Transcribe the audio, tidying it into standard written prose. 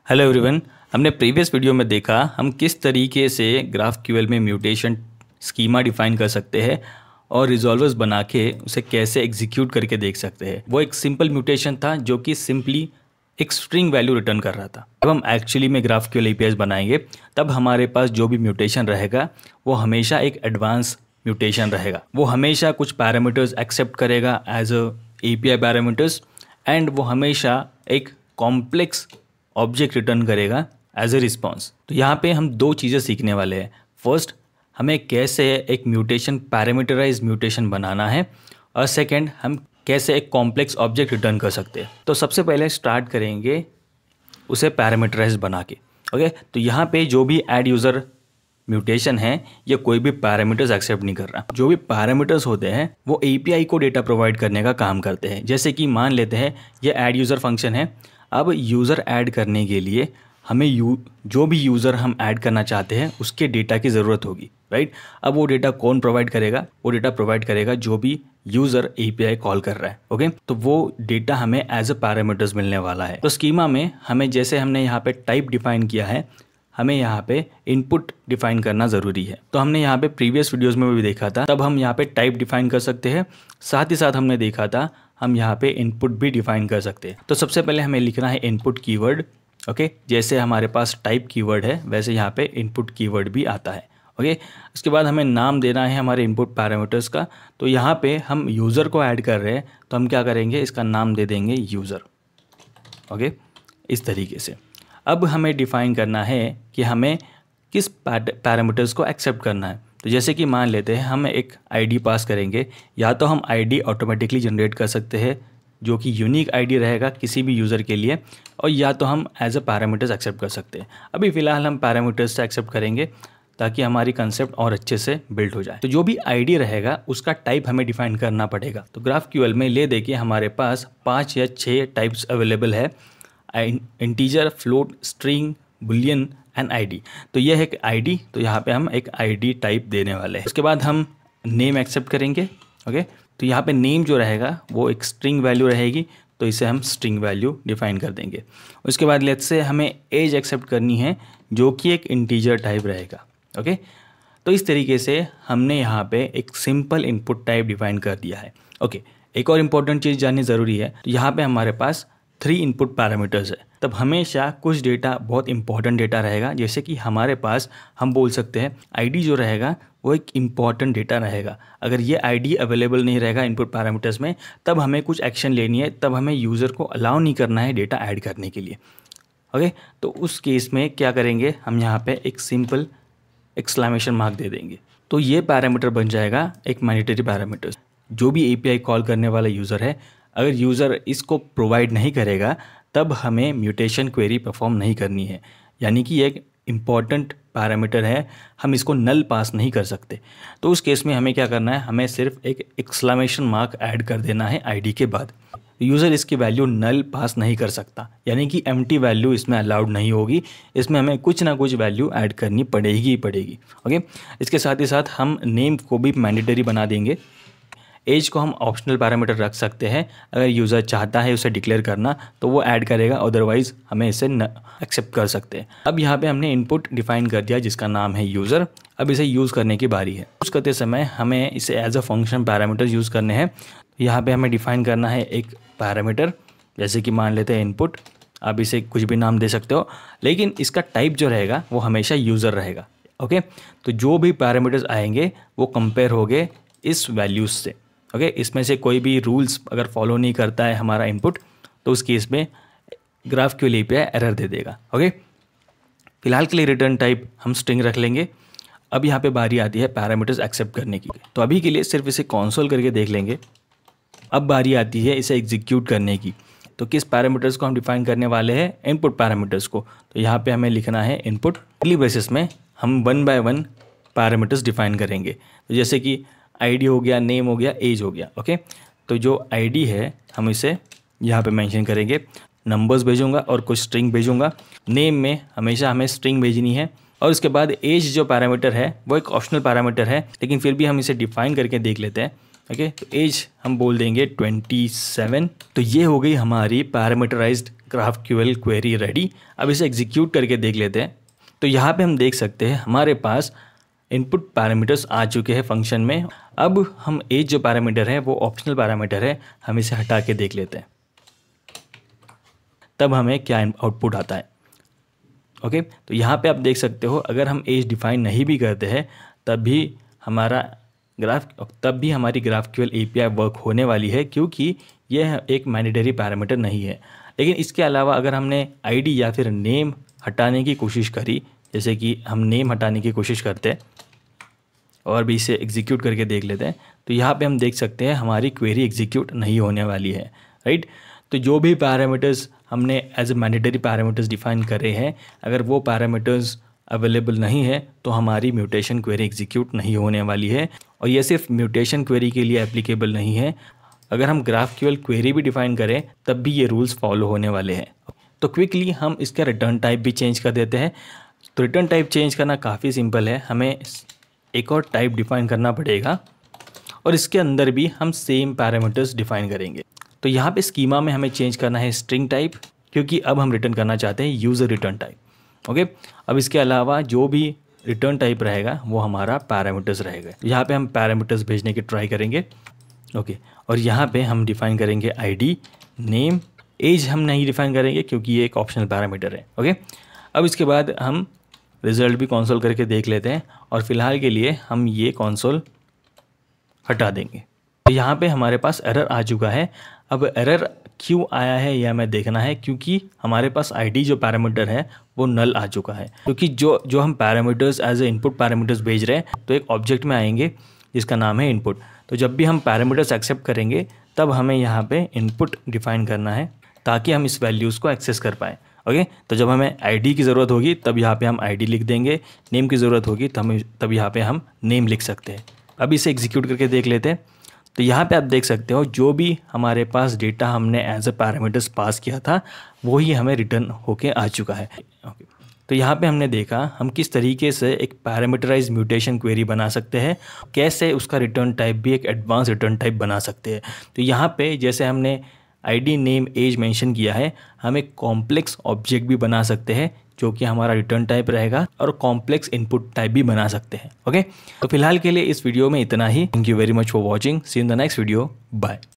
Hello everyone. हमने previous video में देखा हम किस तरीके से GraphQL में म्यूटेशन स्कीमा डिफाइन कर सकते हैं और रिजॉल्वर्स बना के उसे कैसे एग्जीक्यूट करके देख सकते हैं। वो एक सिंपल म्यूटेशन था जो कि सिंपली एक स्ट्रिंग वैल्यू रिटर्न कर रहा था। जब हम एक्चुअली में GraphQL APIs बनाएंगे तब हमारे पास जो भी म्यूटेशन रहेगा वो हमेशा एक एडवांस म्यूटेशन रहेगा। वो हमेशा कुछ पैरामीटर्स एक्सेप्ट करेगा as a API parameters and वो हमेशा एक कॉम्प्लेक्स ऑब्जेक्ट रिटर्न करेगा एज ए रिस्पॉन्स। तो यहाँ पे हम दो चीज़ें सीखने वाले हैं। फर्स्ट, हमें कैसे एक म्यूटेशन पैरामीटराइज म्यूटेशन बनाना है और सेकंड, हम कैसे एक कॉम्प्लेक्स ऑब्जेक्ट रिटर्न कर सकते हैं। तो सबसे पहले स्टार्ट करेंगे उसे पैरामीटराइज बना के। ओके, तो यहाँ पे जो भी ऐड यूज़र म्यूटेशन है ये कोई भी पैरामीटर्स एक्सेप्ट नहीं कर रहा। जो भी पैरामीटर्स होते हैं वो API को डेटा प्रोवाइड करने का काम करते हैं। जैसे कि मान लेते हैं ये ऐड यूज़र फंक्शन है। अब यूज़र ऐड करने के लिए हमें जो भी यूज़र हम ऐड करना चाहते हैं उसके डेटा की ज़रूरत होगी, राइट। अब वो डेटा कौन प्रोवाइड करेगा? वो डेटा प्रोवाइड करेगा जो भी यूज़र API कॉल कर रहा है। ओके, तो वो डेटा हमें एज अ पैरामीटर्स मिलने वाला है। तो स्कीमा में हमें जैसे हमने यहाँ पे टाइप डिफाइन किया है, हमें यहाँ पे इनपुट डिफाइन करना ज़रूरी है। तो हमने यहाँ पे प्रीवियस वीडियोस में भी देखा था, तब हम यहाँ पे टाइप डिफाइन कर सकते हैं। साथ ही साथ हमने देखा था हम यहाँ पे इनपुट भी डिफाइन कर सकते हैं। तो सबसे पहले हमें लिखना है इनपुट कीवर्ड। ओके, जैसे हमारे पास टाइप कीवर्ड है वैसे यहाँ पे इनपुट कीवर्ड भी आता है। ओके, उसके बाद हमें नाम देना है हमारे इनपुट पैरामीटर्स का। तो यहाँ पे हम यूज़र को ऐड कर रहे हैं तो हम क्या करेंगे, इसका नाम दे देंगे यूज़र। ओके, इस तरीके से अब हमें डिफ़ाइन करना है कि हमें किस पैरामीटर्स को एक्सेप्ट करना है। तो जैसे कि मान लेते हैं हम एक आईडी पास करेंगे, या तो हम आईडी ऑटोमेटिकली जनरेट कर सकते हैं जो कि यूनिक आईडी रहेगा किसी भी यूज़र के लिए, और या तो हम एज अ पैरामीटर्स एक्सेप्ट कर सकते हैं। अभी फ़िलहाल हम पैरामीटर्स से एक्सेप्ट करेंगे ताकि हमारी कंसेप्ट और अच्छे से बिल्ड हो जाए। तो जो भी आईडी रहेगा उसका टाइप हमें डिफ़ाइन करना पड़ेगा। तो GraphQL में ले देखिए हमारे पास 5 या 6 टाइप्स अवेलेबल है, integer, float, string, Boolean and ID. तो यह है एक आईडी, तो यहाँ पे हम एक आईडी टाइप देने वाले हैं। उसके बाद हम नेम एक्सेप्ट करेंगे। ओके, तो यहाँ पे नेम जो रहेगा वो एक स्ट्रिंग वैल्यू रहेगी, तो इसे हम स्ट्रिंग वैल्यू डिफाइन कर देंगे। उसके बाद लेट्स से हमें एज एक्सेप्ट करनी है जो कि एक इंटीजर टाइप रहेगा। ओके, तो इस तरीके से हमने यहाँ पे एक सिंपल इनपुट टाइप डिफाइन कर दिया है। ओके, एक और इम्पॉर्टेंट चीज़ जाननी ज़रूरी है। तो यहाँ पे हमारे पास 3 इनपुट पैरामीटर्स है। तब हमेशा कुछ डेटा बहुत इंपॉर्टेंट डेटा रहेगा, जैसे कि हमारे पास हम बोल सकते हैं आईडी जो रहेगा वो एक इम्पॉर्टेंट डेटा रहेगा। अगर ये आईडी अवेलेबल नहीं रहेगा इनपुट पैरामीटर्स में तब हमें कुछ एक्शन लेनी है, तब हमें यूज़र को अलाउ नहीं करना है डेटा ऐड करने के लिए। ओके, तो उस केस में क्या करेंगे, हम यहाँ पे एक सिंपल एक्सक्लेमेशन मार्क दे देंगे। तो ये पैरामीटर बन जाएगा एक मैंडेटरी पैरामीटर। जो भी API कॉल करने वाला यूज़र है, अगर यूज़र इसको प्रोवाइड नहीं करेगा तब हमें म्यूटेशन क्वेरी परफॉर्म नहीं करनी है। यानी कि एक इम्पॉर्टेंट पैरामीटर है, हम इसको नल पास नहीं कर सकते। तो उस केस में हमें क्या करना है, हमें सिर्फ एक एक्सक्लेमेशन मार्क ऐड कर देना है आईडी के बाद। यूज़र इसकी वैल्यू नल पास नहीं कर सकता, यानी कि एम्प्टी वैल्यू इसमें अलाउड नहीं होगी। इसमें हमें कुछ ना कुछ वैल्यू ऐड करनी पड़ेगी ही पड़ेगी। ओके, इसके साथ ही साथ हम नेम को भी मैंडेटरी बना देंगे। एज को हम ऑप्शनल पैरामीटर रख सकते हैं, अगर यूज़र चाहता है उसे डिक्लेयर करना तो वो ऐड करेगा, अदरवाइज हमें इसे एक्सेप्ट कर सकते हैं। अब यहाँ पे हमने इनपुट डिफाइन कर दिया जिसका नाम है यूज़र। अब इसे यूज़ करने की बारी है। यूज़ करते समय हमें इसे as a function parameter use करने हैं। यहाँ पे हमें डिफाइन करना है एक पैरामीटर, जैसे कि मान लेते हैं इनपुट। आप इसे कुछ भी नाम दे सकते हो, लेकिन इसका टाइप जो रहेगा वो हमेशा यूज़र रहेगा। ओके, तो जो भी पैरामीटर्स आएंगे वो कंपेयर होंगे इस वैल्यूज़ से। ओके, इसमें से कोई भी रूल्स अगर फॉलो नहीं करता है हमारा इनपुट तो उस केस में GraphQL API एरर दे देगा। ओके, फिलहाल के लिए रिटर्न टाइप हम स्ट्रिंग रख लेंगे। अब यहाँ पे बारी आती है पैरामीटर्स एक्सेप्ट करने की। तो अभी के लिए सिर्फ इसे कंसोल करके देख लेंगे। अब बारी आती है इसे एग्जीक्यूट करने की। तो किस पैरामीटर्स को हम डिफाइन करने वाले हैं, इनपुट पैरामीटर्स को। तो यहाँ पे हमें लिखना है इनपुट। डेली बेसिस में हम 1 by 1 पैरामीटर्स डिफाइन करेंगे। तो जैसे कि आईडी हो गया, नेम हो गया, एज हो गया। ओके, तो जो आईडी है हम इसे यहाँ पे मेंशन करेंगे, नंबर्स भेजूंगा और कुछ स्ट्रिंग भेजूंगा। नेम में हमेशा हमें स्ट्रिंग भेजनी है। और उसके बाद एज जो पैरामीटर है वो एक ऑप्शनल पैरामीटर है, लेकिन फिर भी हम इसे डिफाइन करके देख लेते हैं। ओके, तो एज हम बोल देंगे 27। तो ये हो गई हमारी पैरामीटराइज्ड GraphQL क्वेरी रेडी। अब इसे एग्जीक्यूट करके देख लेते हैं। तो यहाँ पे हम देख सकते हैं हमारे पास इनपुट पैरामीटर्स आ चुके हैं फंक्शन में। अब हम एज जो पैरामीटर है वो ऑप्शनल पैरामीटर है, हम इसे हटा के देख लेते हैं, तब हमें क्या आउटपुट आता है। ओके, तो यहाँ पे आप देख सकते हो अगर हम एज डिफाइन नहीं भी करते हैं तब भी हमारी GraphQL API वर्क होने वाली है, क्योंकि यह एक मैंडेटरी पैरामीटर नहीं है। लेकिन इसके अलावा अगर हमने आईडी या फिर नेम हटाने की कोशिश करी, जैसे कि हम नेम हटाने की कोशिश करते हैं और भी इसे एग्जीक्यूट करके देख लेते हैं, तो यहाँ पे हम देख सकते हैं हमारी क्वेरी एग्जीक्यूट नहीं होने वाली है, राइट। तो जो भी पैरामीटर्स हमने as a mandatory parameters define करे हैं, अगर वो पैरामीटर्स अवेलेबल नहीं है तो हमारी म्यूटेशन क्वेरी एग्जीक्यूट नहीं होने वाली है। और ये सिर्फ म्यूटेशन क्वेरी के लिए एप्लीकेबल नहीं है, अगर हम GraphQL क्वेरी भी डिफाइन करें तब भी ये रूल्स फॉलो होने वाले हैं। तो क्विकली हम इसका रिटर्न टाइप भी चेंज कर देते हैं। तो रिटर्न टाइप चेंज करना काफ़ी सिंपल है, हमें एक और टाइप डिफाइन करना पड़ेगा और इसके अंदर भी हम सेम पैरामीटर्स डिफाइन करेंगे। तो यहाँ पे स्कीमा में हमें चेंज करना है स्ट्रिंग टाइप, क्योंकि अब हम रिटर्न करना चाहते हैं यूज़र रिटर्न टाइप। ओके, अब इसके अलावा जो भी रिटर्न टाइप रहेगा वो हमारा पैरामीटर्स रहेगा। यहाँ पे हम पैरामीटर्स भेजने की ट्राई करेंगे। ओके, और यहाँ पे हम डिफाइन करेंगे आईडी, नेम, एज हम नहीं डिफाइन करेंगे क्योंकि ये एक ऑप्शनल पैरामीटर है। ओके, अब इसके बाद हम रिजल्ट भी कंसोल करके देख लेते हैं और फिलहाल के लिए हम ये कंसोल हटा देंगे। तो यहाँ पे हमारे पास एरर आ चुका है। अब एरर क्यों आया है यह हमें देखना है, क्योंकि हमारे पास आईडी जो पैरामीटर है वो नल आ चुका है। क्योंकि जो हम parameters as a input parameters भेज रहे हैं तो एक ऑब्जेक्ट में आएंगे जिसका नाम है इनपुट। तो जब भी हम पैरामीटर्स एक्सेप्ट करेंगे तब हमें यहाँ पे इनपुट डिफाइन करना है ताकि हम इस वैल्यूज़ को एक्सेस कर पाएँ। ओके, तो जब हमें आईडी की ज़रूरत होगी तब यहाँ पे हम आईडी लिख देंगे, नेम की ज़रूरत होगी तब यहाँ पे हम नेम लिख सकते हैं। अब इसे एग्जीक्यूट करके देख लेते हैं। तो यहाँ पे आप देख सकते हो जो भी हमारे पास डेटा हमने एज ए पैरामीटर्स पास किया था वही हमें रिटर्न होके आ चुका है। ओके, तो यहाँ पे हमने देखा हम किस तरीके से एक पैरामीटराइज म्यूटेशन क्वेरी बना सकते हैं, कैसे उसका रिटर्न टाइप भी एक एडवांस रिटर्न टाइप बना सकते हैं। तो यहाँ पे जैसे हमने आईडी, नेम, एज मेंशन किया है, हम एक कॉम्प्लेक्स ऑब्जेक्ट भी बना सकते हैं जो कि हमारा रिटर्न टाइप रहेगा और कॉम्प्लेक्स इनपुट टाइप भी बना सकते हैं। ओके, तो फिलहाल के लिए इस वीडियो में इतना ही। Thank you very much for watching. See in the next video. Bye.